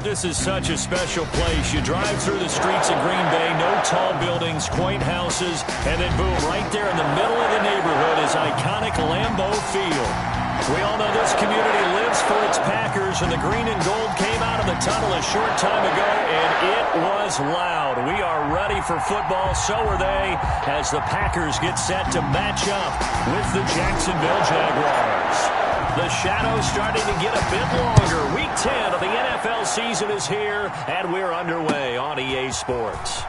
This is such a special place. You drive through the streets of Green Bay, no tall buildings, quaint houses, and then boom, right there in the middle of the neighborhood is iconic Lambeau Field. We all know this community lives for its Packers, and the green and gold came out of the tunnel a short time ago, and it was loud. We are ready for football, so are they, as the Packers get set to match up with the Jacksonville Jaguars. The shadow's starting to get a bit longer. Week 10 of the NFL season is here, and we're underway on EA Sports.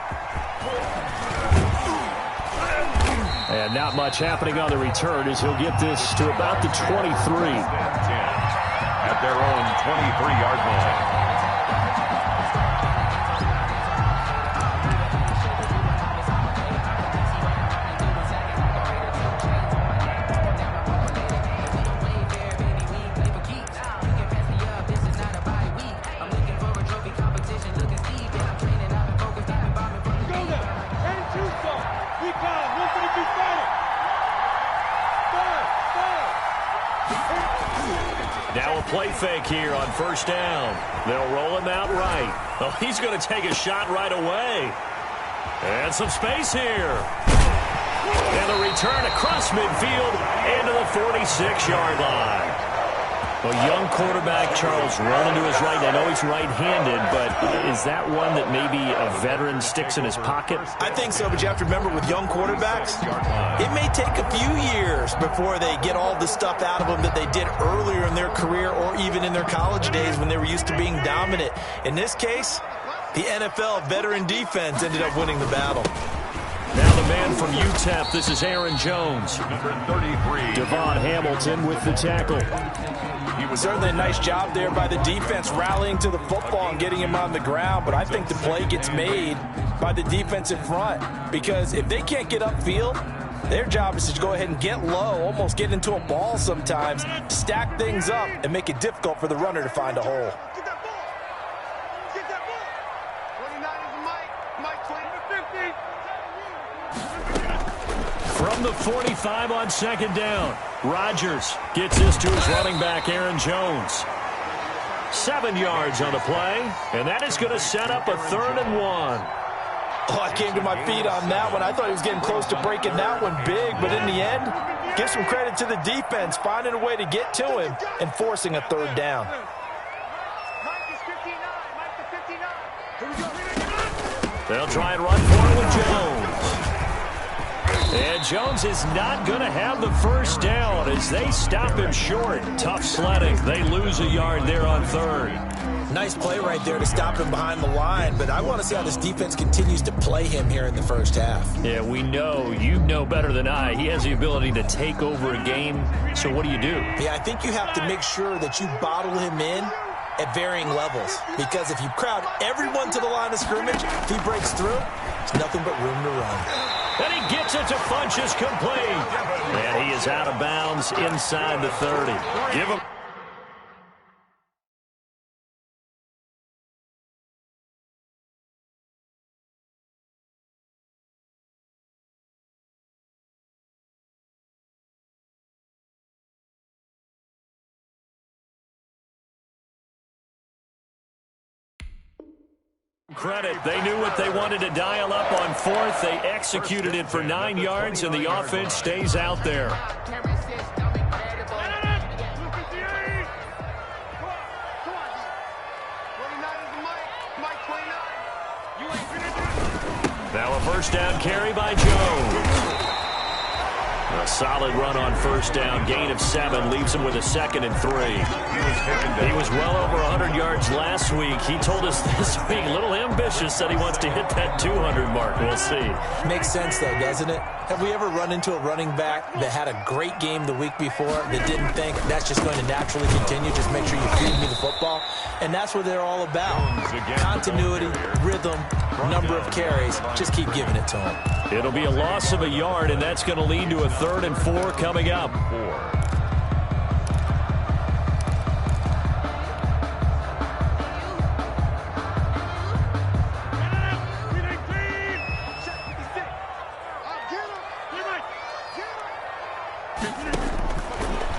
And not much happening on the return as he'll get this to about the 23. At their own 23-yard line. Now a play fake here on first down. They'll roll him out right. Oh, he's going to take a shot right away. And some space here. And a return across midfield into the 46-yard line. A young quarterback, Charles, rolling to his right. I know he's right-handed, but is that one that maybe a veteran sticks in his pocket? I think so, but you have to remember with young quarterbacks, it may take a few years before they get all the stuff out of them that they did earlier in their career or even in their college days when they were used to being dominant. In this case, the NFL veteran defense ended up winning the battle. Now the man from UTEP, this is Aaron Jones. Number 33. Devon Hamilton with the tackle. Certainly a nice job there by the defense rallying to the football and getting him on the ground, but I think the play gets made by the defensive front because if they can't get upfield, their job is to go ahead and get low, almost get into a ball sometimes, stack things up, and make it difficult for the runner to find a hole. From the 45 on second down, Rodgers gets this to his running back, Aaron Jones. 7 yards on the play, and that is going to set up a 3rd and 1. Oh, I came to my feet on that one. I thought he was getting close to breaking that one big, but in the end, give some credit to the defense, finding a way to get to him and forcing a 3rd down. They'll try and run for it with Jones. And Jones is not going to have the first down as they stop him short. Tough sledding. They lose a yard there on 3rd. Nice play right there to stop him behind the line, but I want to see how this defense continues to play him here in the first half. Yeah, we know. You know better than I. He has the ability to take over a game. So what do you do? Yeah, I think you have to make sure that you bottle him in at varying levels, because if you crowd everyone to the line of scrimmage, if he breaks through, there's nothing but room to run. And he gets it to Funchess complete. And he is out of bounds inside the 30. Give him. Credit. They knew what they wanted to dial up on 4th. They executed it for 9 yards, and the offense stays out there. Now a first down carry by Jones. A solid run on first down. Gain of 7 leaves him with a 2nd and 3. He was well over 100 yards last week. He told us this week, a little ambitious, said he wants to hit that 200 mark. We'll see. Makes sense, though, doesn't it? Have we ever run into a running back that had a great game the week before that didn't think that's just going to naturally continue? Just make sure you feed me the football. And that's what they're all about. Continuity, rhythm, number of carries. Just keep giving it to him. It'll be a loss of a yard, and that's going to lead to a 3rd and 4 coming up.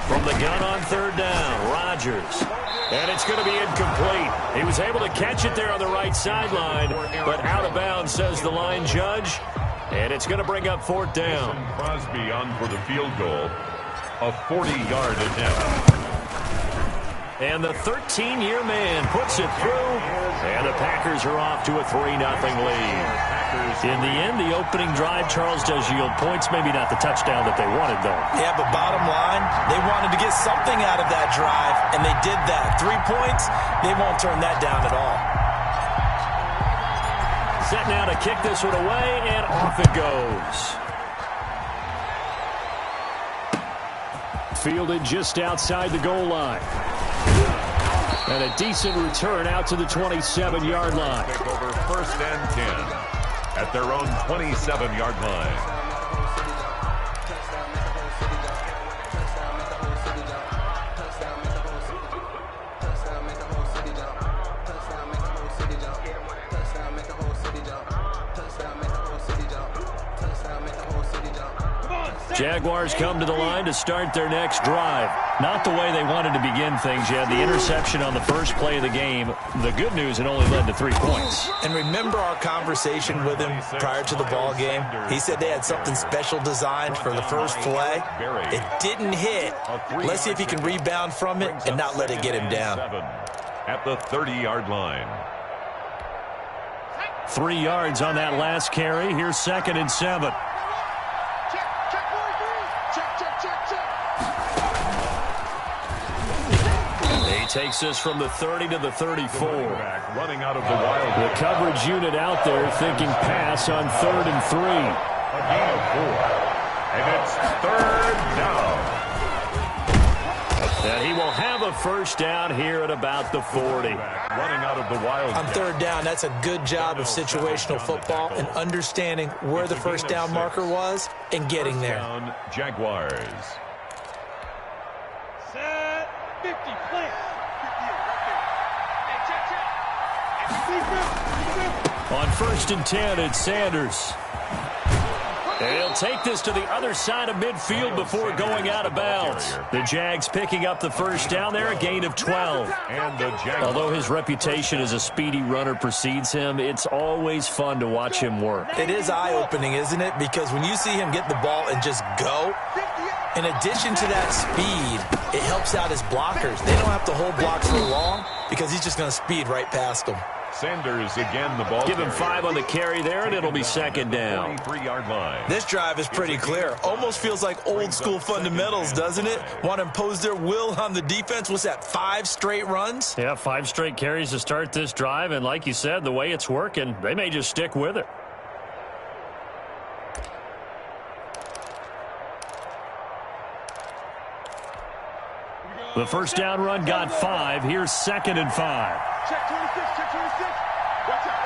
From the gun on 3rd down, Rodgers. And it's going to be incomplete. He was able to catch it there on the right sideline, but out of bounds, says the line judge. And it's going to bring up 4th down. Crosby on for the field goal. A 40-yard attempt. And the 13-year man puts it through. And the Packers are off to a 3-0 lead. In the end, the opening drive, Charles, does yield points. Maybe not the touchdown that they wanted, though. Yeah, but bottom line, they wanted to get something out of that drive, and they did that. 3 points, they won't turn that down at all. Set now to kick this one away, and off it goes. Fielded just outside the goal line. And a decent return out to the 27-yard line. Pick over 1st and 10 at their own 27-yard line. Jaguars come to the line to start their next drive. Not the way they wanted to begin things yet. The interception on the first play of the game. The good news, it only led to 3 points. And remember our conversation with him prior to the ball game? He said they had something special designed for the first play. It didn't hit. Let's see if he can rebound from it and not let it get him down. At the 30-yard line. 3 yards on that last carry. Here's 2nd and 7. Takes us from the 30 to the 34. Running out of the wild. The coverage unit out there thinking pass on 3rd and 3. A gain of 4. And it's 3rd down. And he will have a first down here at about the 40. Running out of the wild. On 3rd down, that's a good job of situational football and understanding where the first down marker was and getting there. Jaguars. Set 50, play. On 1st and 10, it's Sanders. And he'll take this to the other side of midfield before going out of bounds. The Jags picking up the first down there, a gain of 12. Although his reputation as a speedy runner precedes him, it's always fun to watch him work. It is eye-opening, isn't it? Because when you see him get the ball and just go, in addition to that speed, it helps out his blockers. They don't have to hold blocks for long because he's just going to speed right past them. Sanders again, the ball. Give him 5 on the carry there, and it'll be 2nd down. 23-yard line. This drive is pretty clear. Almost feels like old school fundamentals, doesn't it? Want to impose their will on the defense. What's that, 5 straight runs? Yeah, 5 straight carries to start this drive, and like you said, the way it's working, they may just stick with it. The first down run got 5. Here's 2nd and 5. Check 26, check 26. Watch out.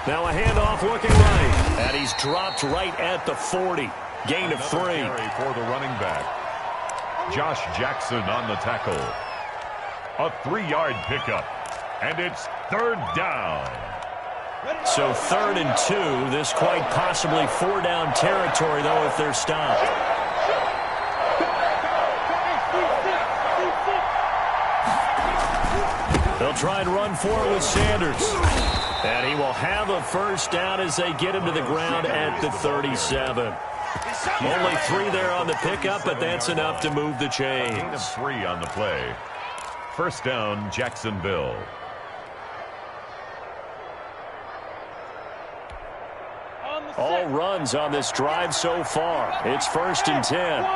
Now a handoff looking right. And he's dropped right at the 40. Gain of 3. For the running back. Josh Jackson on the tackle. A 3-yard pickup. And it's 3rd down. So 3rd and 2. This quite possibly 4-down territory, though, if they're stopped. They'll try and run for it with Sanders. And he will have a first down as they get him to the ground at the 37. Only 3 there on the pickup, but that's enough to move the chains. Gain of 3 on the play. First down, Jacksonville. All runs on this drive so far. It's 1st and 10.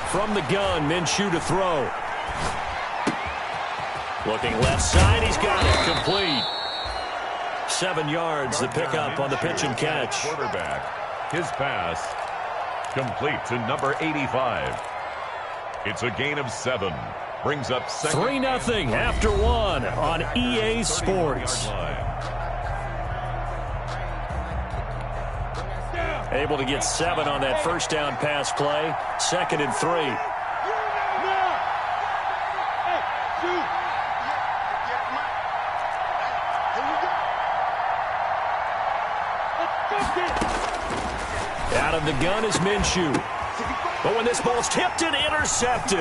From the gun, Minshew to throw. Looking left side, he's got it. Complete. 7 yards, the pickup on the pitch and catch. Quarterback, his pass, complete to number 85. It's a gain of 7. Brings up 3-0 after 1 on EA Sports. Able to get 7 on that first down pass play. 2nd and 3. Out of the gun is Minshew. But when this ball's tipped and intercepted,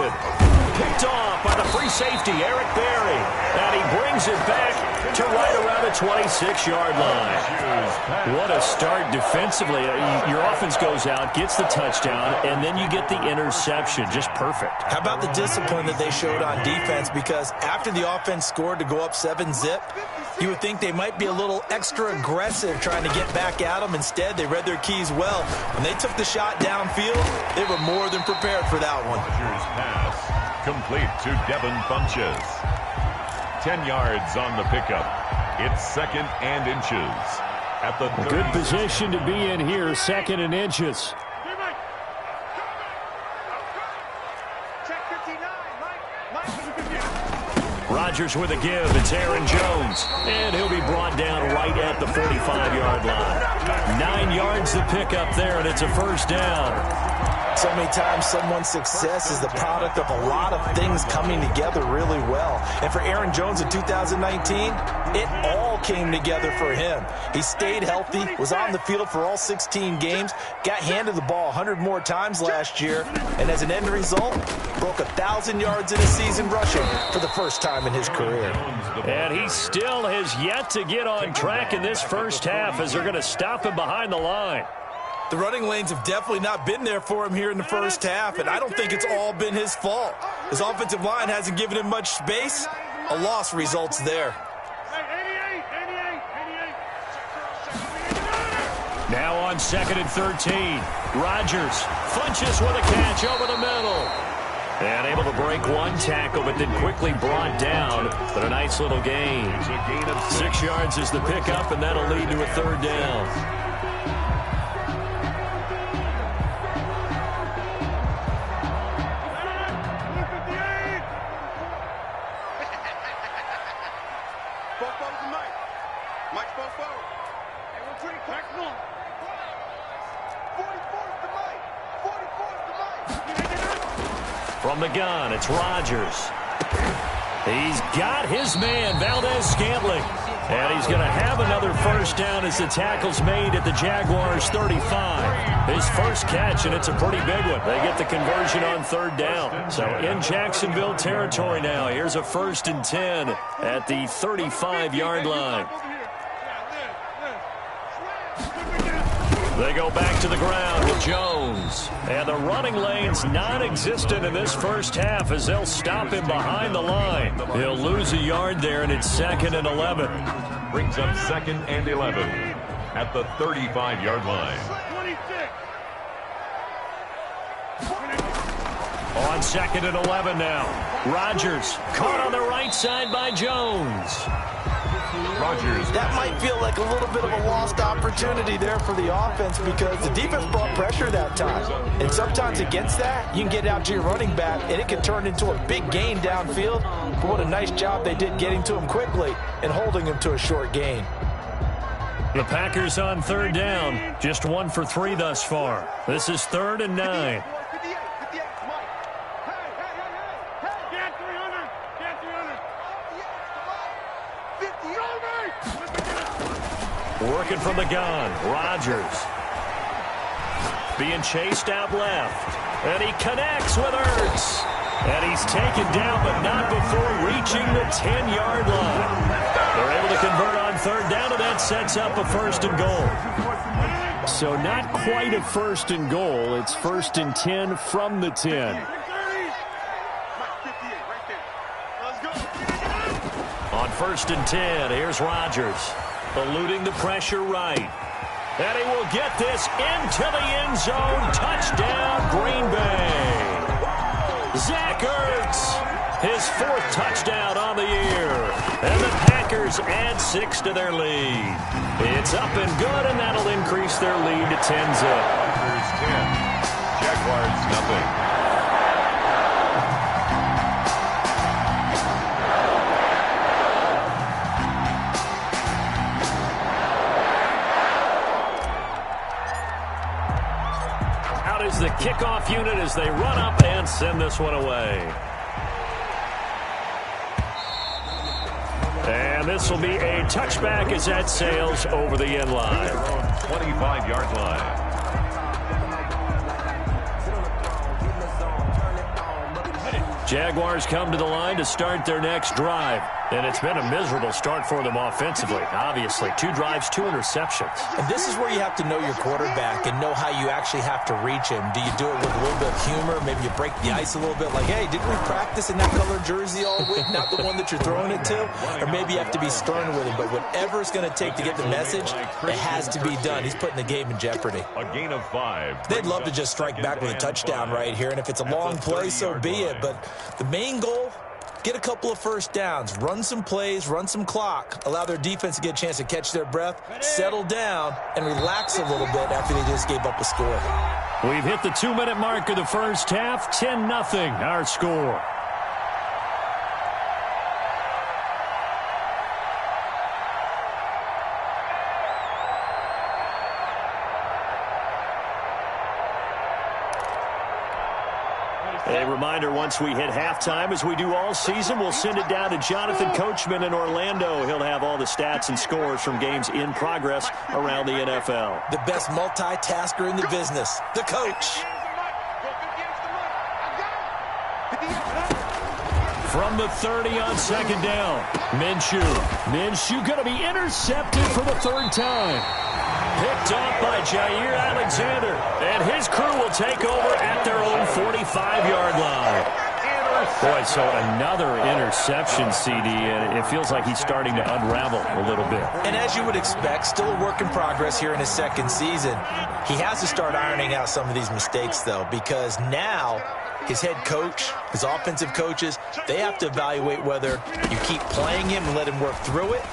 picked off by the free safety, Eric Berry. And he brings it back to right around the 26-yard line. What a start defensively. Your offense goes out, gets the touchdown, and then you get the interception. Just perfect. How about the discipline that they showed on defense? Because after the offense scored to go up 7-zip, you would think they might be a little extra aggressive trying to get back at them. Instead, they read their keys well. When they took the shot downfield, they were more than prepared for that one. Rodgers' pass complete to Devin Funchess. 10 yards on the pickup. It's 2nd and inches. At the good position to be in here, 2nd and inches. Rodgers with a give. It's Aaron Jones. And he'll be brought down right at the 45-yard line. 9 yards to pick up there, and it's a first down. So many times someone's success is the product of a lot of things coming together really well. And for Aaron Jones in 2019, it all came together for him. He stayed healthy, was on the field for all 16 games, got handed the ball 100 more times last year, and as an end result, broke 1,000 yards in a season rushing for the first time in his career. And he still has yet to get on track in this first half as they're going to stop him behind the line. The running lanes have definitely not been there for him here in the first half, and I don't think it's all been his fault. His offensive line hasn't given him much space. A loss results there. Now on 2nd and 13. Rodgers, Funchess with a catch over the middle. And able to break one tackle, but then quickly brought down. But a nice little gain. 6 yards is the pickup, and that'll lead to a 3rd down. From the gun, it's Rodgers. He's got his man, Valdez-Scantling. And he's going to have another first down as the tackle's made at the Jaguars' 35. His first catch, and it's a pretty big one. They get the conversion on 3rd down. So in Jacksonville territory now, here's a 1st and 10 at the 35-yard line. They go back to the ground with Jones. And the running lane's non-existent in this first half as they'll stop him behind the line. He'll lose a yard there, and it's 2nd and 11. Brings up 2nd and 11 at the 35-yard line. On 2nd and 11 now. Rodgers caught on the right side by Jones. Rodgers. That might feel like a little bit of a lost opportunity there for the offense because the defense brought pressure that time. And sometimes against that, you can get out to your running back, and it can turn into a big gain downfield. But what a nice job they did getting to him quickly and holding him to a short gain. The Packers on 3rd down. Just 1 for 3 thus far. This is 3rd and 9. Working from the gun, Rodgers. Being chased out left. And he connects with Ertz. And he's taken down, but not before reaching the 10-yard line. They're able to convert on 3rd down, and that sets up a 1st and goal. So not quite a 1st and goal. It's 1st and 10 from the 10. On 1st and 10, here's Rodgers. Eluding the pressure right. And he will get this into the end zone. Touchdown, Green Bay. Zach Ertz, his 4th touchdown on the year. And the Packers add 6 to their lead. It's up and good, and that'll increase their lead to 10-zip. Packers 10. Jaguars nothing. Is the kickoff unit as they run up and send this one away. And this will be a touchback as that sails over the end line. 25-yard line. Jaguars come to the line to start their next drive. And it's been a miserable start for them offensively, obviously. 2 drives, 2 interceptions. And this is where you have to know your quarterback and know how you actually have to reach him. Do you do it with a little bit of humor? Maybe you break the ice a little bit, like, hey, didn't we practice in that color jersey all week, not the one that you're throwing it to? Or maybe you have to be stern with him. But whatever it's going to take to get the message, it has to be done. He's putting the game in jeopardy. A gain of 5. They'd love to just strike back with a touchdown right here. And if it's a long play, so be it. But the main goal, get a couple of first downs, run some plays, run some clock, allow their defense to get a chance to catch their breath, settle down, and relax a little bit after they just gave up a score. We've hit the 2-minute mark of the first half. 10-0 our score. A reminder, once we hit halftime, as we do all season, we'll send it down to Jonathan Coachman in Orlando. He'll have all the stats and scores from games in progress around the NFL. The best multitasker in the business, the coach. From the 30 on second down, Minshew going to be intercepted for the 3rd time. Picked off by Jair Alexander, and his crew will take over at their own 45-yard line. Boy, so another interception, CD, and it feels like he's starting to unravel a little bit. And as you would expect, still a work in progress here in his 2nd season. He has to start ironing out some of these mistakes, though, because now his head coach, his offensive coaches, they have to evaluate whether you keep playing him and let him work through it,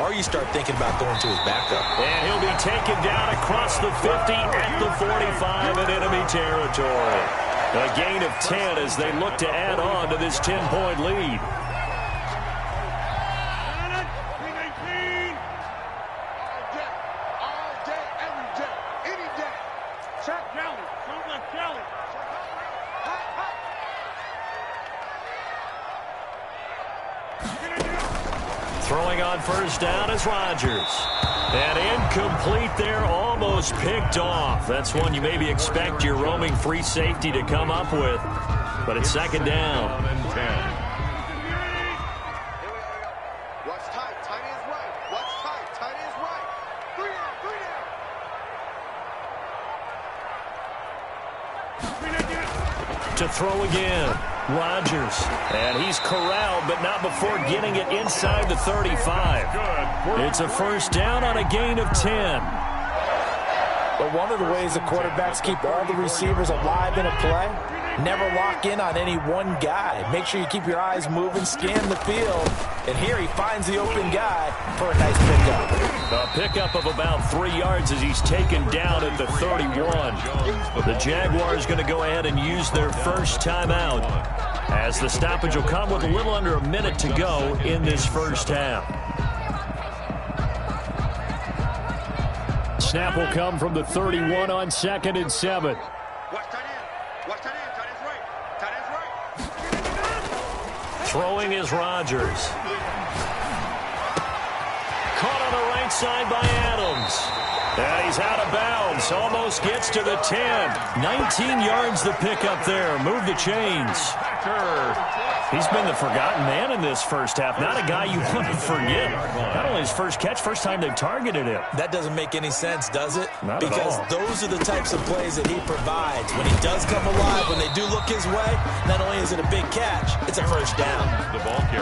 or you start thinking about going to his backup. And he'll be taken down across the 50 at the 45 in enemy territory. A gain of 10 as they look to add on to this 10-point lead. Throwing on first down is Rodgers. And incomplete there, almost picked off. That's one you maybe expect your roaming free safety to come up with. But it's second down. Watch tight. Tight is right. Watch tight. Tight is right. 3 down. 3 down. To throw again, Rodgers. And he's corralled, but not before getting it inside the 35. It's a first down on a gain of 10. But one of the ways the quarterbacks keep all the receivers alive in a play, never lock in on any one guy. Make sure you keep your eyes moving, scan the field. And here he finds the open guy for a nice pickup. A pickup of about 3 yards as he's taken down at the 31. The Jaguars going to go ahead and use their first timeout, as the stoppage will come with a little under a minute to go in this first half. Snap will come from the 31 on 2nd and 7. Watch tight end. Watch tight end. Tight end's right. Tight end's right. Throwing is Rodgers. Caught on the right side by Adams. And he's out of bounds. Almost gets to the 10. 19 yards the pickup there. Move the chains. He's been the forgotten man in this first half. Not a guy you want to forget. Not only his first catch, first time they've targeted him. That doesn't make any sense, does it? Not at because all. Those are the types of plays that he provides. When he does come alive, when they do look his way, not only is it a big catch, it's a first down.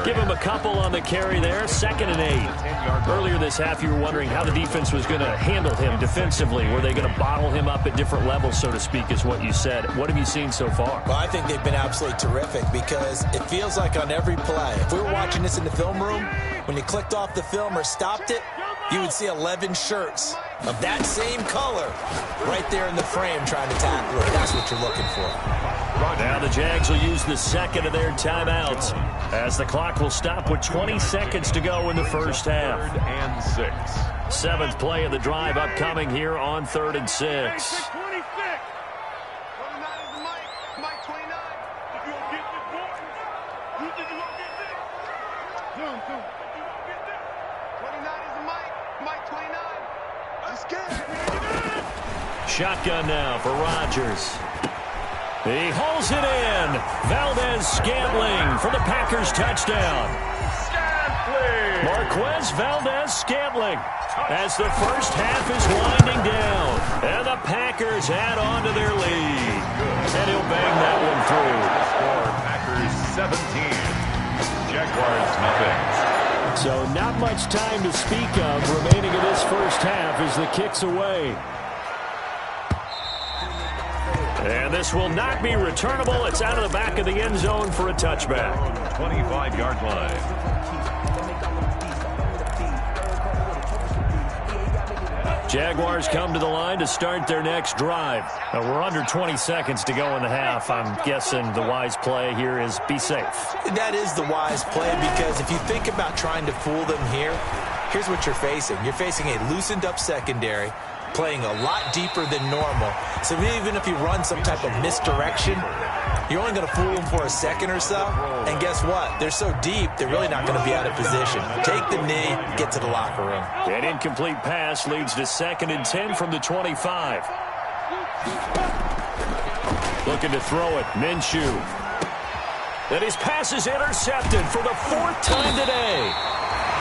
Give him a couple on the carry there. 2nd and 8. Earlier this half, you were wondering how the defense was going to handle him defensively. Were they going to bottle him up at different levels, so to speak, is what you said. What have you seen so far? Well, I think they've been absolutely terrific because it feels like on every play, if we were watching this in the film room, when you clicked off the film or stopped it, you would see 11 shirts of that same color right there in the frame trying to tackle it. That's what you're looking for. Now the Jags will use the second of their timeouts as the clock will stop with 20 seconds to go in the first half. 3rd and 6. 7th play of the drive upcoming here on 3rd and 6. 29 is the Mike. Mike 29. If you don't get this boy, you think you're going to get this? No, I'm doing. You going to get this? 29 is the Mike. Mike 29. Let's get it. shotgun now for Rodgers. He hauls it in. Valdez-Scantling for the Packers touchdown. Marquez Valdez-Scantling as the first half is winding down. And the Packers add on to their lead. And he'll bang that one through. Score Packers 17. Jaguars nothing. So not much time to speak of remaining in this first half as the kick's away. And this will not be returnable. It's out of the back of the end zone for a touchback. 25-yard line. Jaguars come to the line to start their next drive. We're under 20 seconds to go in the half. I'm guessing the wise play here is be safe. That is the wise play, because if you think about trying to fool them here, here's what you're facing. You're facing a loosened up secondary, playing a lot deeper than normal. So even if you run some type of misdirection, you're only going to fool them for a second or so. And guess what? They're so deep, they're really not going to be out of position. Take the knee, get to the locker room. An incomplete pass leads to 2nd and 10 from the 25. Looking to throw it, Minshew. And his pass is intercepted for the 4th time today.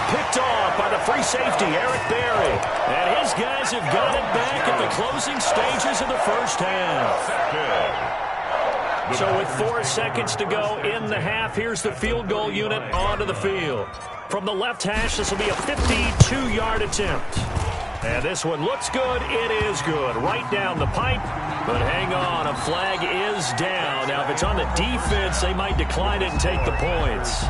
Picked off by the free safety, Eric Berry. And his guys have got it back at the closing stages of the first half. So with 4 seconds to go in the half, here's the field goal unit onto the field. From the left hash, this will be a 52-yard attempt. And this one looks good. It is good. Right down the pipe. But hang on, a flag is down. Now, if it's on the defense, they might decline it and take the points.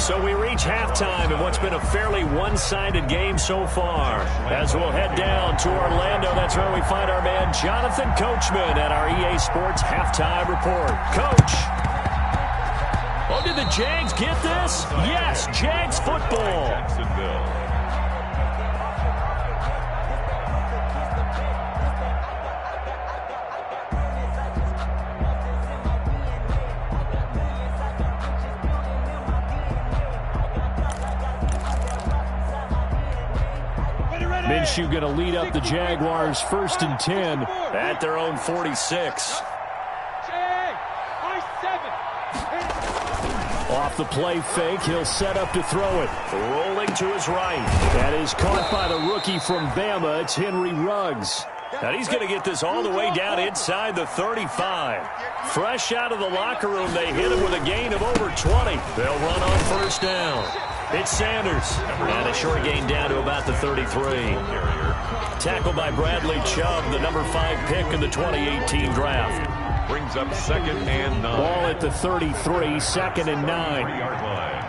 So we reach halftime in what's been a fairly one-sided game so far. As we'll head down to Orlando, that's where we find our man Jonathan Coachman at our EA Sports Halftime Report. Coach. Oh, did the Jags get this? Yes, Jags football. Jacksonville. Minshew going to lead up the Jaguars 1st and 10 at their own 46. Off the play fake, he'll set up to throw it. Rolling to his right. That is caught by the rookie from Bama. It's Henry Ruggs. And he's going to get this all the way down inside the 35. Fresh out of the locker room, they hit him with a gain of over 20. They'll run on 1st down. It's Sanders. And a short gain down to about the 33. Tackled by Bradley Chubb, the number 5 pick in the 2018 draft. Brings up 2nd and 9. Ball at the 33, 2nd and 9. 3-yard line.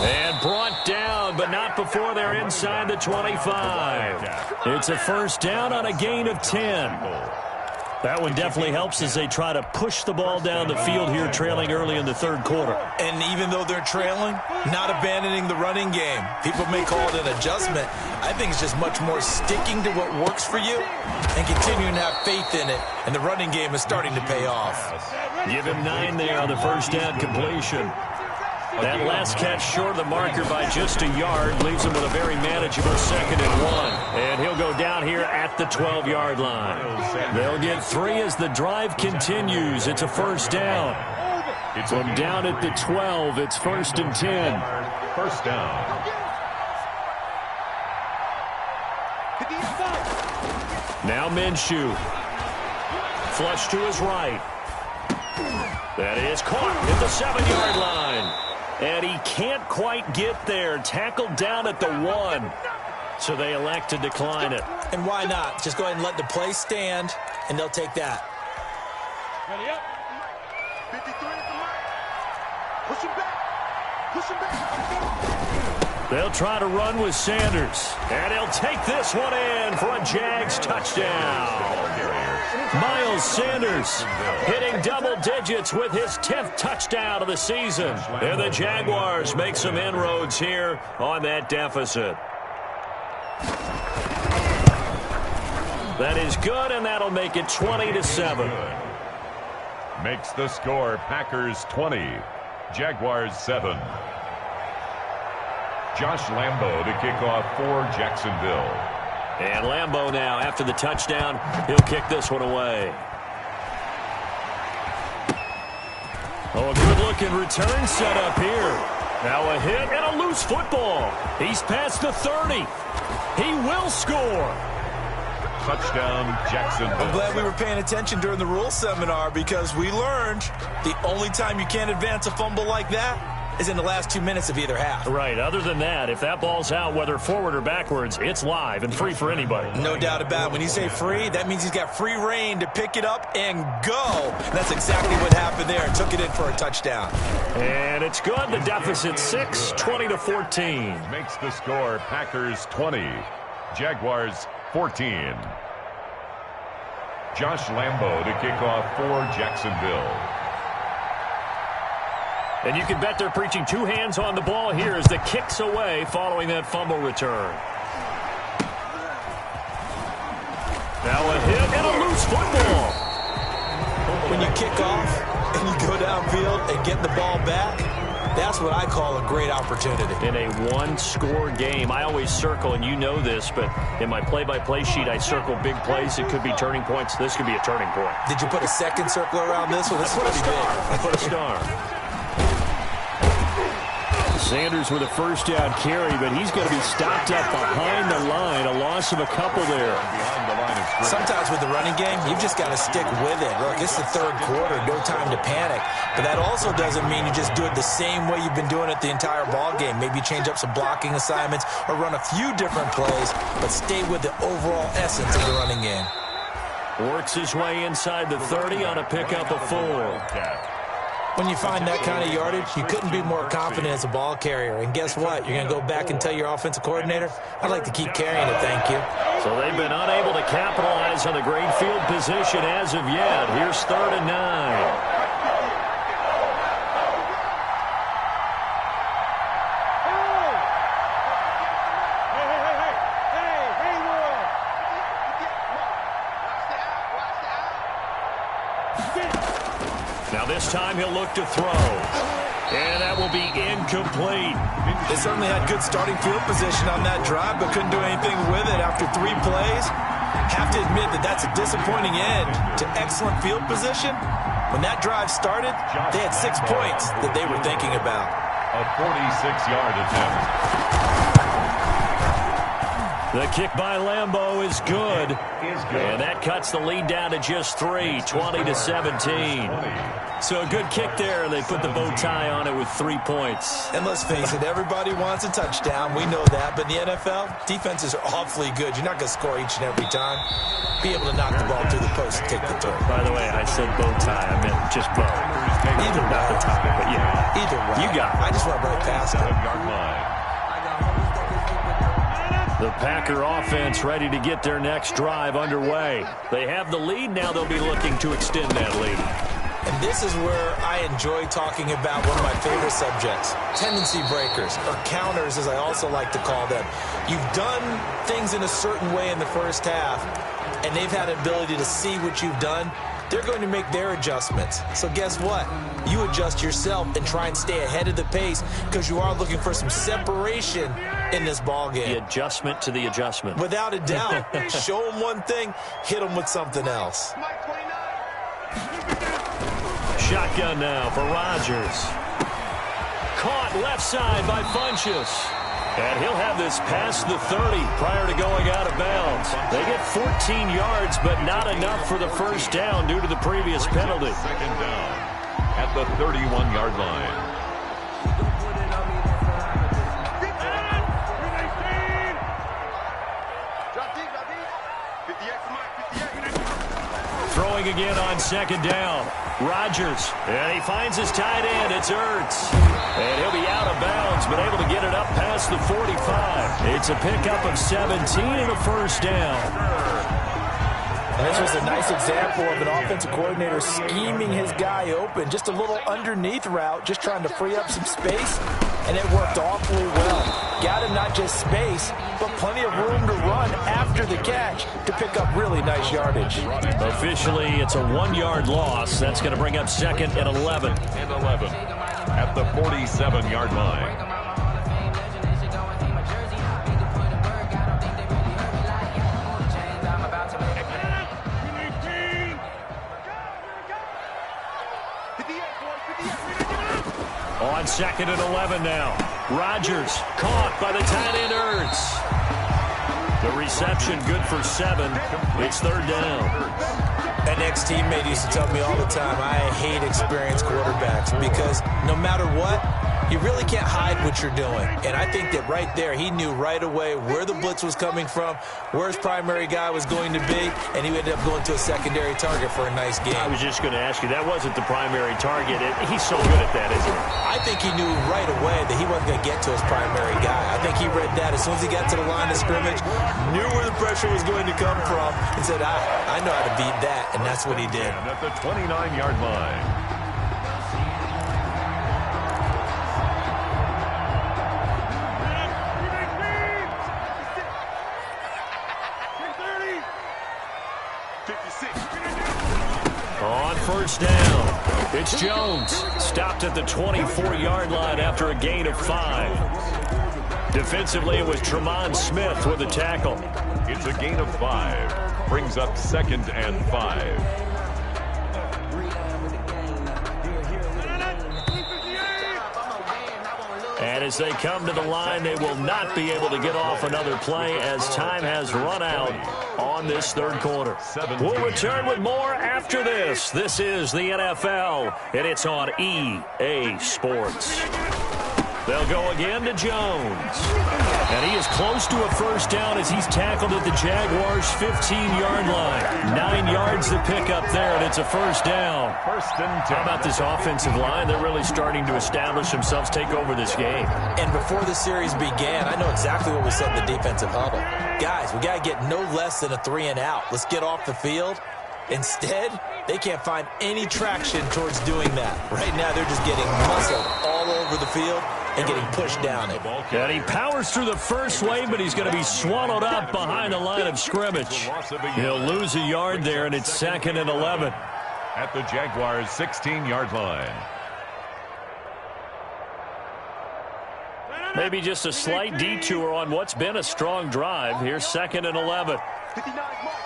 And brought down, but not before they're inside the 25. It's a 1st down on a gain of 10. That one definitely helps as they try to push the ball down the field here, trailing early in the 3rd quarter. And even though they're trailing, not abandoning the running game. People may call it an adjustment. I think it's just much more sticking to what works for you and continuing to have faith in it. And the running game is starting to pay off. Give him 9 there on the 1st down completion. That last catch short of the marker by just a yard leaves him with a very manageable 2nd and 1. And he'll go down here at the 12-yard line. They'll get 3 as the drive continues. It's a 1st down. From down at the 12, it's 1st and 10. 1st down. Now Minshew. Flush to his right. That is caught at the 7-yard line. And he can't quite get there. Tackled down at the 1. So they elect to decline it. And why not? Just go ahead and let the play stand, and they'll take that. Ready up. 53 at the line. Push him back. Push him back. They'll try to run with Sanders. And he'll take this one in for a Jags touchdown. Miles Sanders hitting double digits with his 10th touchdown of the season. And the Jaguars make some inroads here on that deficit. That is good, and that'll make it 20-7. Makes the score Packers 20, Jaguars 7. Josh Lambo to kick off for Jacksonville. And Lambo now, after the touchdown, he'll kick this one away. Oh, a good-looking return set up here. Now a hit and a loose football. He's past the 30. He will score. Touchdown, Jacksonville. I'm glad we were paying attention during the rules seminar because we learned the only time you can't advance a fumble like that is in the last 2 minutes of either half. Right. Other than that, if that ball's out, whether forward or backwards, it's live and free for anybody. No doubt about it. When you say free, that means he's got free reign to pick it up and go. That's exactly what happened there. Took it in for a touchdown. And it's good. The deficit 6, 20-14. Makes the score Packers 20, Jaguars 14. Josh Lambo to kick off for Jacksonville. And you can bet they're preaching two hands on the ball here as the kick's away following that fumble return. Now a hit and a loose football. When you kick off and you go downfield and get the ball back, that's what I call a great opportunity. In a one-score game, I always circle, and you know this, but in my play-by-play sheet, I circle big plays. It could be turning points. This could be a turning point. Did you put a second circle around this one? This is pretty big. I put a star. Sanders with a first down carry, but he's going to be stopped up behind the line. A loss of a couple there. Sometimes with the running game, you've just got to stick with it. Look, it's the third quarter, no time to panic. But that also doesn't mean you just do it the same way you've been doing it the entire ball game. Maybe change up some blocking assignments or run a few different plays, but stay with the overall essence of the running game. Works his way inside the 30 on a pickup of 4. When you find that kind of yardage, you couldn't be more confident as a ball carrier. And guess what? You're going to go back and tell your offensive coordinator, I'd like to keep carrying it, thank you. So they've been unable to capitalize on the great field position as of yet. Here's 3rd and 9. This time he'll look to throw. And that will be incomplete. They certainly had good starting field position on that drive, but couldn't do anything with it after 3 plays. Have to admit that that's a disappointing end to excellent field position. When that drive started, they had 6 points that they were thinking about. A 46-yard attempt. The kick by Lambo is good. And that cuts the lead down to just 3, 20-17. So a good kick there. They put the bow tie on it with 3 points. And let's face it, everybody wants a touchdown. We know that. But in the NFL, defenses are awfully good. You're not going to score each and every time. Be able to knock the ball through the post and take the throw. By the way, I said bow tie. I meant just bow. Either way. Not the tie, but yeah. Either way. You got it. I just went right past it. The Packer offense ready to get their next drive underway. They have the lead. Now they'll be looking to extend that lead. And this is where I enjoy talking about one of my favorite subjects, tendency breakers, or counters as I also like to call them. You've done things in a certain way in the first half, and they've had an ability to see what you've done. They're going to make their adjustments. So guess what? You adjust yourself and try and stay ahead of the pace because you are looking for some separation in this ball game. The adjustment to the adjustment. Without a doubt. Show them one thing, hit them with something else. Shotgun now for Rodgers. Caught left side by Funchess. And he'll have this past the 30 prior to going out of bounds. They get 14 yards, but not enough for the first down due to the previous penalty. Second down at the 31-yard line. Throwing again on second down. Rodgers, and he finds his tight end. It's Ertz. And he'll be out of bounds, but able to get it up past the 45. It's a pickup of 17 and a first down. And this was a nice example of an offensive coordinator scheming his guy open. Just a little underneath route, just trying to free up some space, and it worked awfully well. Got him not just space, but plenty of room to run after the catch to pick up really nice yardage. Officially, it's a 1-yard loss. That's going to bring up second and 11. And 11 at the 47-yard line. 2nd and 11 now. Rodgers caught by the tight end Ertz. The reception good for 7. It's 3rd down. An ex-teammate used to tell me all the time, I hate experienced quarterbacks because no matter what, you really can't hide what you're doing. And I think that right there, he knew right away where the blitz was coming from, where his primary guy was going to be, and he ended up going to a secondary target for a nice game. I was just going to ask you, that wasn't the primary target. He's so good at that, isn't he? I think he knew right away that he wasn't going to get to his primary guy. I think he read that as soon as he got to the line of scrimmage, knew where the pressure was going to come from, and said, I know how to beat that, and that's what he did. And at the 29-yard line. On 1st down, it's Jones. Stopped at the 24-yard line after a gain of 5. Defensively, it was Tremont Smith with a tackle. It's a gain of 5. Brings up 2nd and 5. And as they come to the line, they will not be able to get off another play as time has run out on this 3rd quarter. We'll return with more after this. This is the NFL, and it's on EA Sports. They'll go again to Jones. And he is close to a 1st down as he's tackled at the Jaguars' 15-yard line. 9 yards to pick up there, and it's a 1st down. 1st and 10. How about this offensive line? They're really starting to establish themselves, take over this game. And before the series began, I know exactly what we said in the defensive huddle. Guys, we got to get no less than a 3 and out. Let's get off the field. Instead, they can't find any traction towards doing that. Right now, they're just getting muscled all over the field and getting pushed down it. And he powers through the first wave, but he's going to be swallowed up behind the line of scrimmage. He'll lose a yard there, and it's 2nd and 11. At the Jaguars' 16-yard line. Maybe just a slight detour on what's been a strong drive. Here's 2nd and 11. 59 mark.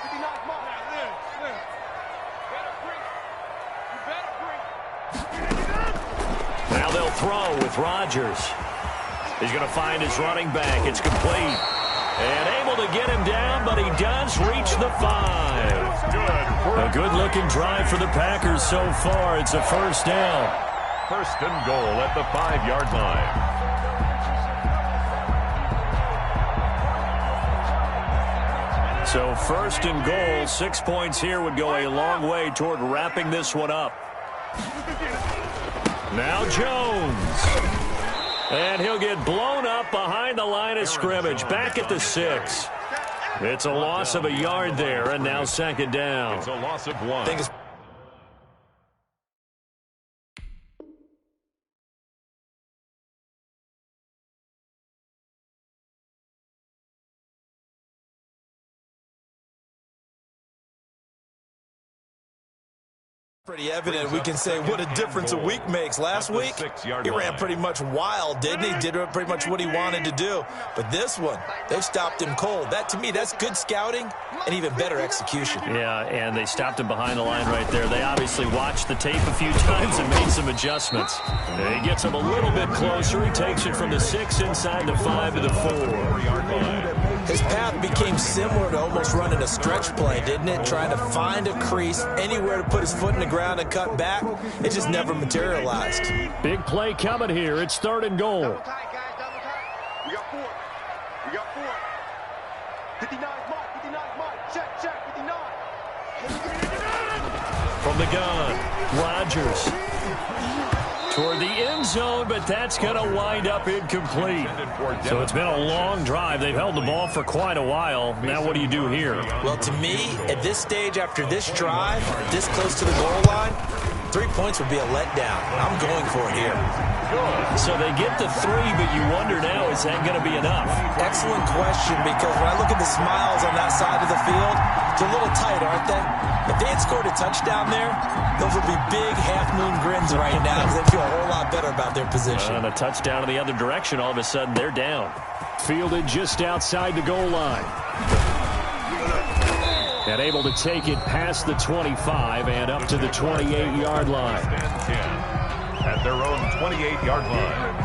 Now they'll throw with Rodgers. He's going to find his running back. It's complete. And able to get him down, but he does reach the 5. A good-looking drive for the Packers so far. It's a 1st down. 1st and goal at the 5-yard line. So 1st and goal, 6 points here would go a long way toward wrapping this one up. Now Jones. And he'll get blown up behind the line of scrimmage. Back at the 6. It's a loss of a yard there, and now 2nd down. It's a loss of 1. Pretty evident. We can say what a difference a week makes. Last week, he ran pretty much wild, didn't he? Did pretty much what he wanted to do. But this one, they stopped him cold. That, to me, that's good scouting and even better execution. Yeah, and they stopped him behind the line right there. They obviously watched the tape a few times and made some adjustments. He gets him a little bit closer. He takes it from the 6 inside the 5 to the 4-yard line. His path became similar to almost running a stretch play, didn't it? Trying to find a crease, anywhere to put his foot in the ground and cut back. It just never materialized. Big play coming here. It's 3rd and goal. Double tight, guys, double tight. We got 4. We got 4. 59 mark. Check, 59. From the gun, Rodgers. Toward the end zone, but that's going to wind up incomplete. So it's been a long drive. They've held the ball for quite a while. Now what do you do here? Well, to me, at this stage, after this drive, this close to the goal line, 3 points would be a letdown. I'm going for it here. So they get the 3, but you wonder now, is that going to be enough? Excellent question, because when I look at the smiles on that side of the field, they're a little tight, aren't they? If they had scored a touchdown there, those would be big half-moon grins right now because they feel a whole lot better about their position. And a touchdown in the other direction, all of a sudden they're down. Fielded just outside the goal line. And able to take it past the 25 and up to the 28-yard line. At at their own 28-yard line.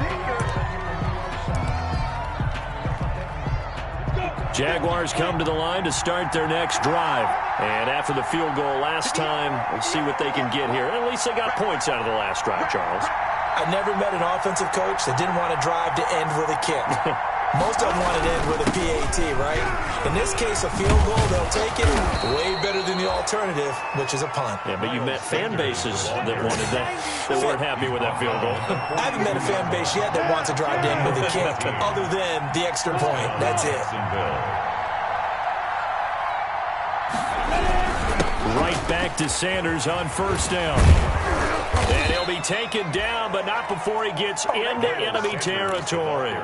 Jaguars come to the line to start their next drive. And after the field goal last time, we'll see what they can get here. At least they got points out of the last drive, Charles. I never met an offensive coach that didn't want to drive to end with a kick. Most of them want to end with a PAT, right? In this case, a field goal, they'll take it way better than the alternative, which is a punt. Yeah, but you met fan bases that wanted that, that weren't happy with that field goal. I haven't met a fan base yet that wants to drive to end with a kick, other than the extra point. That's it. Right back to Sanders on first down. And he'll be taken down, but not before he gets into enemy territory.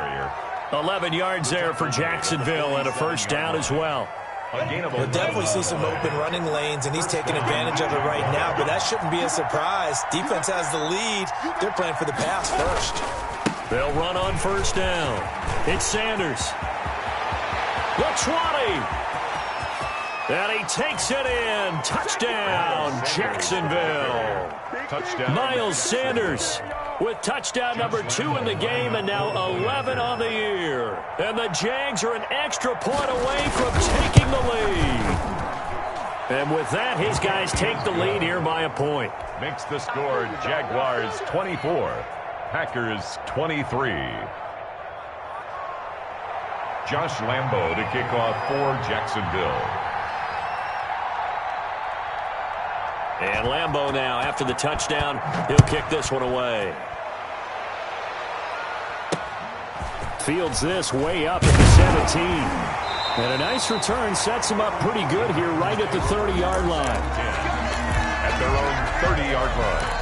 11 yards there for Jacksonville and a first down as well. We'll definitely see some open running lanes, and he's taking advantage of it right now, but that shouldn't be a surprise. Defense has the lead. They're playing for the pass first. They'll run on first down. It's Sanders. The 20. And he takes it in. Touchdown, Jacksonville. Touchdown. Miles Sanders with touchdown number 2 in the game, and now 11 on the year. And the Jags are an extra point away from taking the lead. And with that, his guys take the lead here by a point. Makes the score Jaguars 24, Packers 23. Josh Lambo to kick off for Jacksonville. And Lambo now, after the touchdown, he'll kick this one away. Fields this way up at the 17. And a nice return sets him up pretty good here right at the 30-yard line. At their own 30-yard line.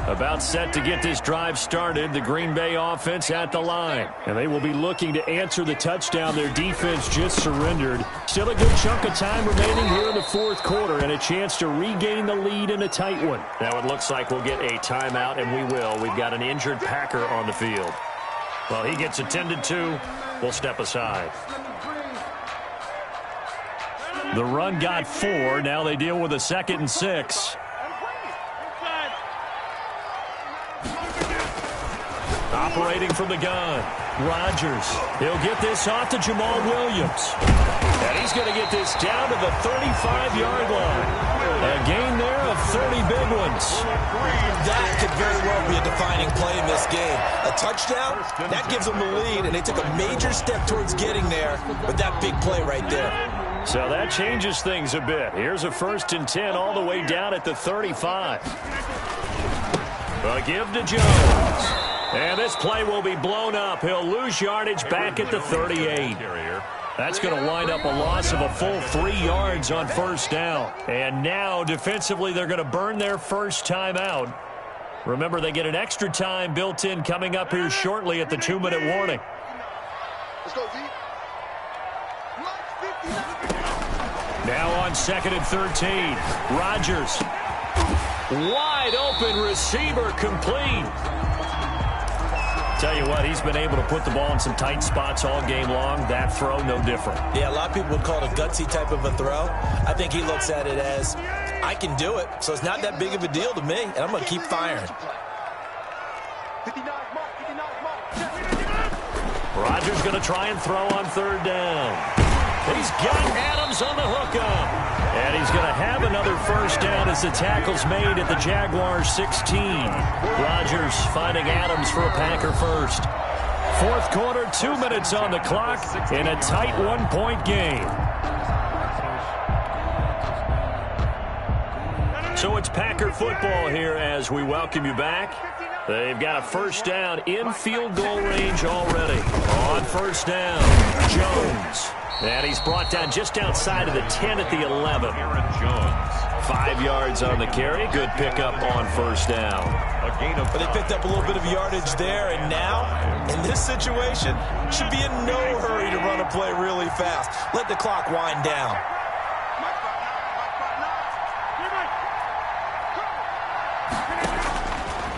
About set to get this drive started, the Green Bay offense at the line. And they will be looking to answer the touchdown their defense just surrendered. Still a good chunk of time remaining here in the fourth quarter and a chance to regain the lead in a tight one. Now it looks like we'll get a timeout, and we will. We've got an injured Packer on the field. Well, he gets attended to. We'll step aside. The run got 4. Now they deal with a 2nd and 6. Operating from the gun, Rodgers. He'll get this off to Jamal Williams. And he's going to get this down to the 35-yard line. A gain there of 30 big ones. That could very well be a defining play in this game. A touchdown, that gives them the lead, and they took a major step towards getting there with that big play right there. So that changes things a bit. Here's a 1st and 10 all the way down at the 35. A give to Jones. And this play will be blown up. He'll lose yardage back at the 38. That's going to wind up a loss of a full 3 yards on first down. And now, defensively, they're going to burn their first time out. Remember, they get an extra time built in coming up here shortly at the 2-minute warning. Let's go, Z. Now on 2nd and 13. Rodgers. Wide open receiver complete. Tell you what, he's been able to put the ball in some tight spots all game long. That throw, no different. Yeah, a lot of people would call it a gutsy type of a throw. I think he looks at it as, I can do it, so it's not that big of a deal to me, and I'm going to keep firing. Rodgers going to try and throw on 3rd down. He's got Adams on the hookup. And he's going to have another first down as the tackle's made at the Jaguars 16. Rodgers finding Adams for a Packer first. Fourth quarter, 2 minutes on the clock in a tight 1-point game. So it's Packer football here as we welcome you back. They've got a first down in field goal range already. On first down, Jones. And he's brought down just outside of the 10 at the 11. Aaron Jones. 5 yards on the carry. Good pickup on first down. A gain of But they picked up a little bit of yardage there, and now, in this situation, should be in no hurry to run a play really fast. Let the clock wind down.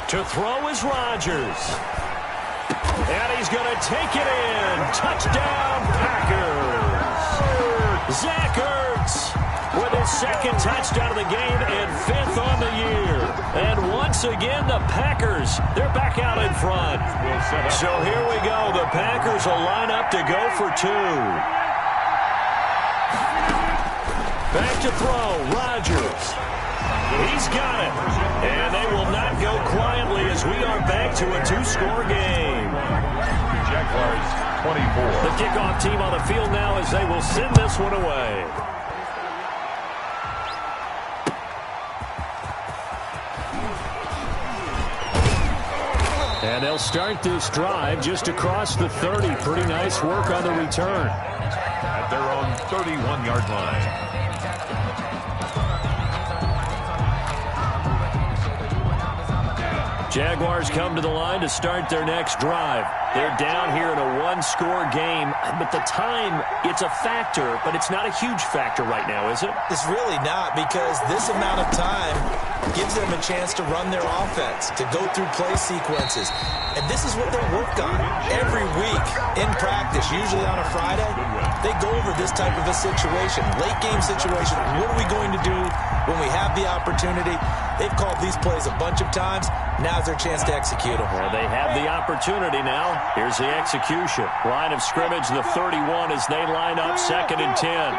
To throw is Rodgers. And he's going to take it in. Touchdown, Packers. Zach Ertz with his second touchdown of the game and 5th on the year. And once again, the Packers, they're back out in front. So here we go. The Packers will line up to go for 2. Back to throw, Rodgers. He's got it. And they will not go quietly as we are back to a 2-score game. Jaguars 24. The kickoff team on the field now as they will send this one away. And they'll start this drive just across the 30. Pretty nice work on the return. At their own 31-yard line. Jaguars come to the line to start their next drive. They're down here in a 1-score game, but the time, it's a factor, but it's not a huge factor right now, is it? It's really not, because this amount of time gives them a chance to run their offense, to go through play sequences. And this is what they work on every week in practice, usually on a Friday. They go over this type of a situation, late game situation. What are we going to do when we have the opportunity? They've called these plays a bunch of times. Now's their chance to execute them. Well, they have the opportunity now. Here's the execution. Line of scrimmage, the 31 as they line up 2nd and 10.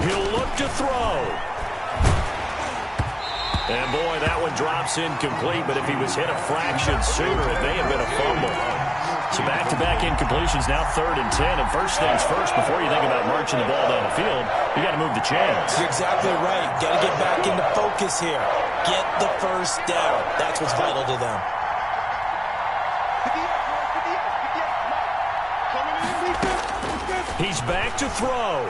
He'll look to throw. And boy, that one drops incomplete, but if he was hit a fraction sooner, it may have been a fumble. So back-to-back incompletions, now 3rd and 10. And first things first, before you think about marching the ball down the field, you got to move the chains. You're exactly right. Got to get back into focus here. Get the first down. That's what's vital to them. He's back to throw.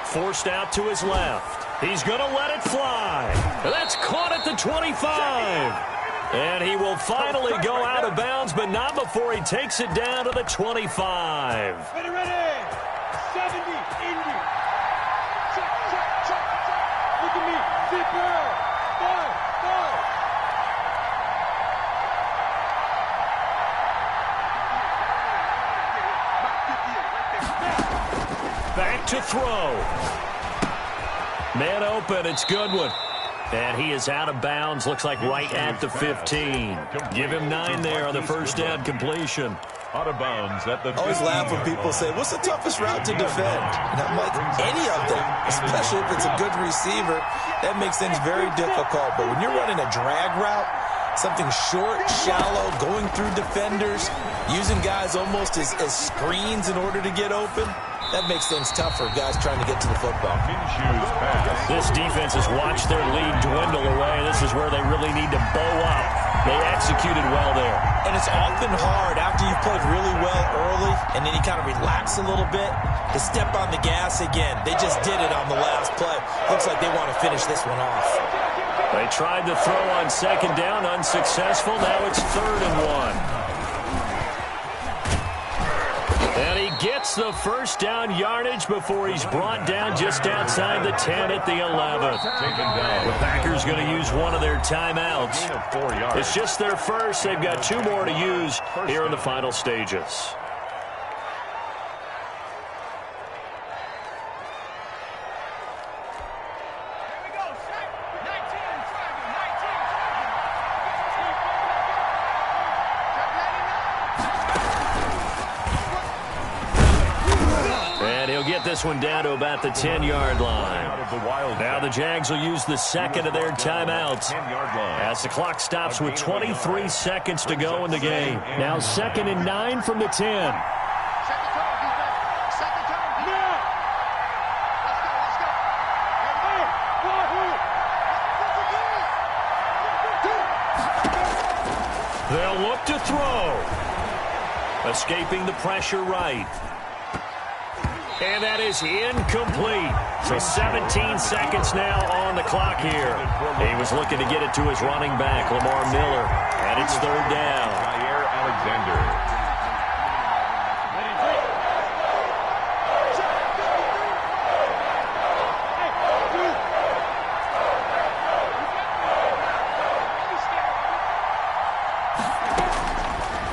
Forced out to his left. He's going to let it fly. That's caught at the 25. And he will finally go out of bounds, but not before he takes it down to the 25. Ready, ready. 70, Indy. Check, check, check, check. Look at me. Zipper. Ball, ball. Back to throw. Man open, it's Goodwin. And he is out of bounds, looks like right at the 15. Give him 9 there on the first down completion. Out of bounds at the 15. Always laugh when people say, what's the toughest route to defend? And I'm like, any of them, especially if it's a good receiver, that makes things very difficult. But when you're running a drag route, something short, shallow, going through defenders, using guys almost as screens in order to get open, that makes things tough for guys trying to get to the football. This defense has watched their lead dwindle away. This is where they really need to bow up. They executed well there. And it's often hard after you've played really well early and then you kind of relax a little bit to step on the gas again. They just did it on the last play. Looks like they want to finish this one off. They tried to throw on 2nd down, unsuccessful. Now it's 3rd and 1. And he gets the first down yardage before he's brought down just outside the 10 at the 11th. The Packers going to use one of their timeouts. It's just their first. They've got 2 more to use here in the final stages. This one down to about the 10-yard line. Now the Jags will use the 2nd of their timeouts as the clock stops with 23 seconds to go in the game. Now 2nd and 9 from the 10. They'll look to throw. Escaping the pressure right. And that is incomplete. So 17 seconds now on the clock here. He was looking to get it to his running back, Lamar Miller. And it's 3rd down. Jair Alexander.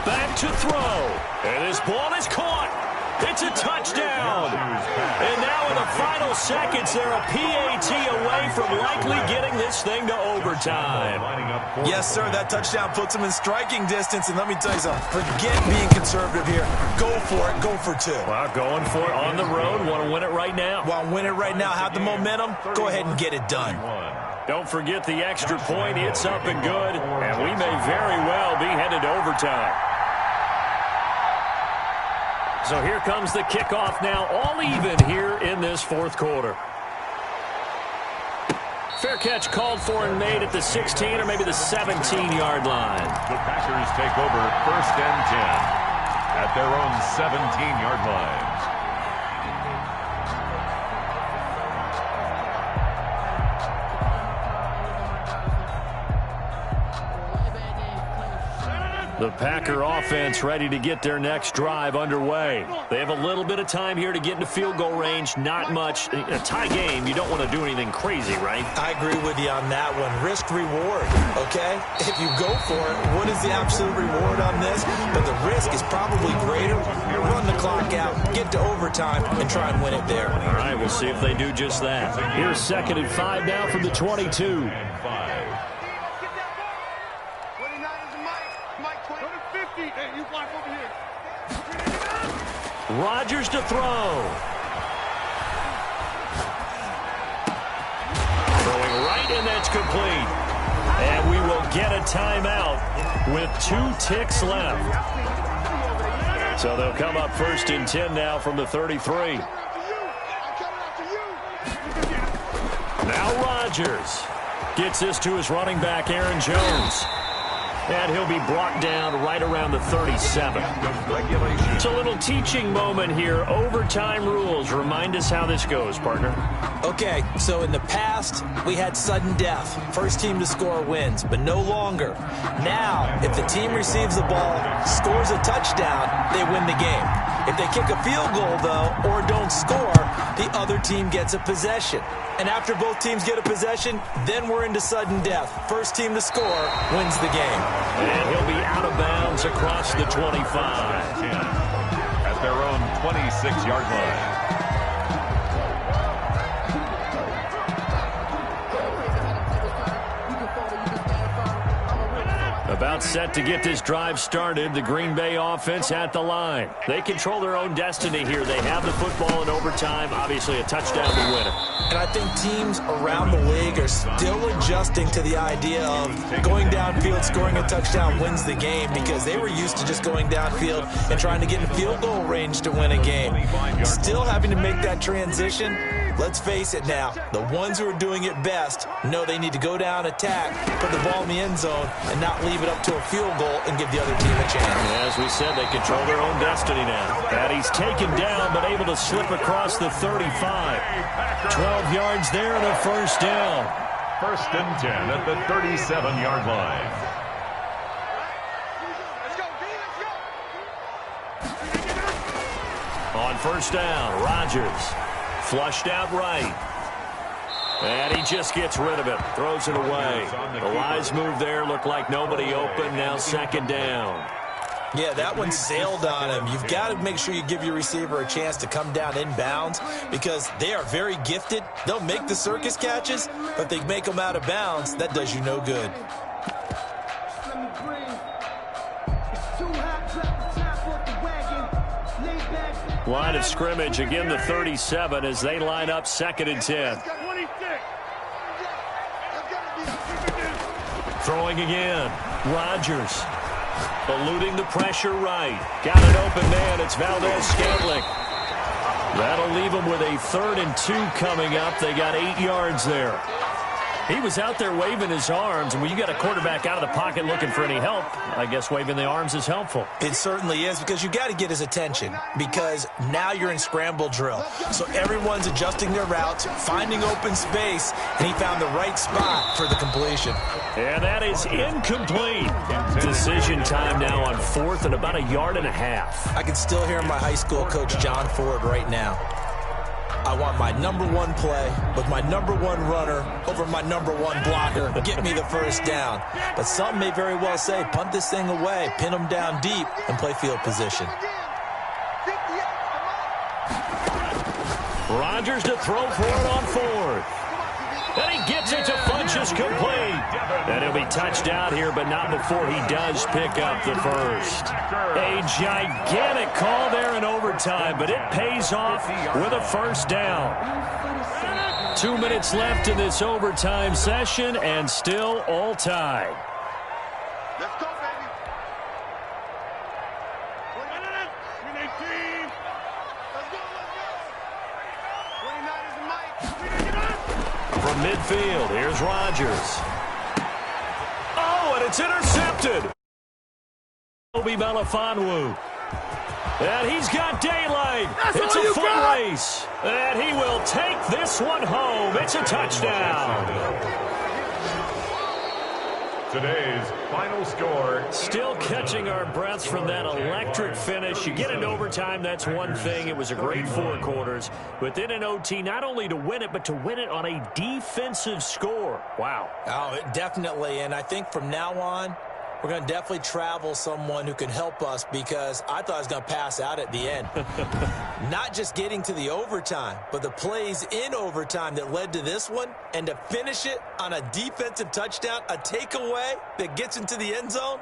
Back to throw. And this ball is caught. It's a touchdown. And now in the final seconds, they're a PAT away from likely getting this thing to overtime. Yes, sir, that touchdown puts them in striking distance. And let me tell you something, forget being conservative here. Go for it, go for two. Well, going for it on the road. Want to win it right now. Want to win it right now, have the momentum, go ahead and get it done. Don't forget the extra point. It's up and good. And we may very well be headed to overtime. So here comes the kickoff now, all even here in this fourth quarter. Fair catch called for and made at the 16 or maybe the 17-yard line. The Packers take over 1st and 10 at their own 17-yard line. The Packer offense ready to get their next drive underway. They have a little bit of time here to get into field goal range. Not much. In a tie game, you don't want to do anything crazy, right? I agree with you on that one. Risk reward, okay? If you go for it, what is the absolute reward on this? But the risk is probably greater. Run the clock out, get to overtime, and try and win it there. All right, we'll see if they do just that. Here's 2nd and 5 now from the 22. Rodgers to throw. Throwing right, and that's complete. And we will get a timeout with 2 ticks left. So they'll come up 1st and 10 now from the 33. Now Rodgers gets this to his running back, Aaron Jones. And he'll be brought down right around the 37. It's a little teaching moment here. Overtime rules. Remind us how this goes, partner. Okay, so in the past, we had sudden death. First team to score wins, but no longer. Now, if the team receives the ball, scores a touchdown, they win the game. If they kick a field goal, though, or don't score, the other team gets a possession. And after both teams get a possession, then we're into sudden death. First team to score wins the game. And he'll be out of bounds across the 25. At their own 26-yard line. About set to get this drive started. The Green Bay offense at the line. They control their own destiny here. They have the football in overtime. Obviously a touchdown to win it. And I think teams around the league are still adjusting to the idea of going downfield, scoring a touchdown wins the game, because they were used to just going downfield and trying to get in field goal range to win a game. Still having to make that transition. Let's face it now, the ones who are doing it best know they need to go down, attack, put the ball in the end zone, and not leave it up to a field goal and give the other team a chance. As we said, they control their own destiny now. And he's taken down, but able to slip across the 35. 12 yards there and a first down. 1st and 10 at the 37-yard line. On first down, Rodgers. Flushed out right. And he just gets rid of it. Throws it away. The wise move there. Looked like nobody open. Now 2nd down. Yeah, that one sailed on him. You've got to make sure you give your receiver a chance to come down inbounds, because they are very gifted. They'll make the circus catches, but if they make them out of bounds, that does you no good. Line of scrimmage, again the 37 as they line up 2nd and 10. Throwing again, Rodgers. Eluding the pressure right. Got an open man, it's Valdez-Scantling. That'll leave them with a 3rd and 2 coming up. They got 8 yards there. He was out there waving his arms, and when you got a quarterback out of the pocket looking for any help, I guess waving the arms is helpful. It certainly is, because you got to get his attention, because now you're in scramble drill. So everyone's adjusting their routes, finding open space, and he found the right spot for the completion. And that is incomplete. Decision time now on 4th and about 1.5 yards. I can still hear my high school coach, John Ford, right now. I want my number one play with my number one runner over my number one blocker. Get me the first down. But some may very well say, punt this thing away, pin them down deep, and play field position. Rodgers to throw for it on fourth. And he gets it to Funchess complete. And he'll be touchdown here, but not before he does pick up the first. A gigantic call there in overtime, but it pays off with a first down. 2 minutes left in this overtime session, and still all tied. Let's go, baby. 19. Let's go. 29 is the mic. From midfield, here's Rodgers. Oh, and it's intercepted. Obi Melifonwu. And he's got daylight. It's a foot race. And he will take this one home. It's a touchdown. Today's final score. Still catching our breaths from that electric finish. You get into overtime, that's one thing. It was a great 4 quarters. But then in OT, not only to win it, but to win it on a defensive score. Wow. Oh, definitely. And I think from now on, we're going to definitely travel someone who can help us, because I thought I was going to pass out at the end. Not just getting to the overtime, but the plays in overtime that led to this one, and to finish it on a defensive touchdown, a takeaway that gets into the end zone.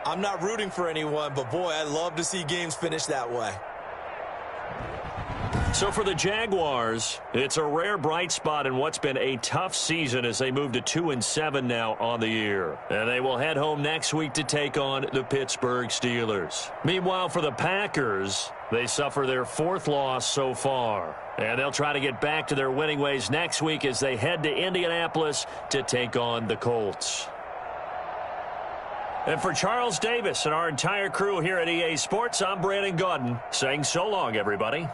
I'm not rooting for anyone, but boy, I love to see games finish that way. So for the Jaguars, it's a rare bright spot in what's been a tough season as they move to 2-7 now on the year. And they will head home next week to take on the Pittsburgh Steelers. Meanwhile, for the Packers, they suffer their 4th loss so far. And they'll try to get back to their winning ways next week as they head to Indianapolis to take on the Colts. And for Charles Davis and our entire crew here at EA Sports, I'm Brandon Gaudin saying so long, everybody.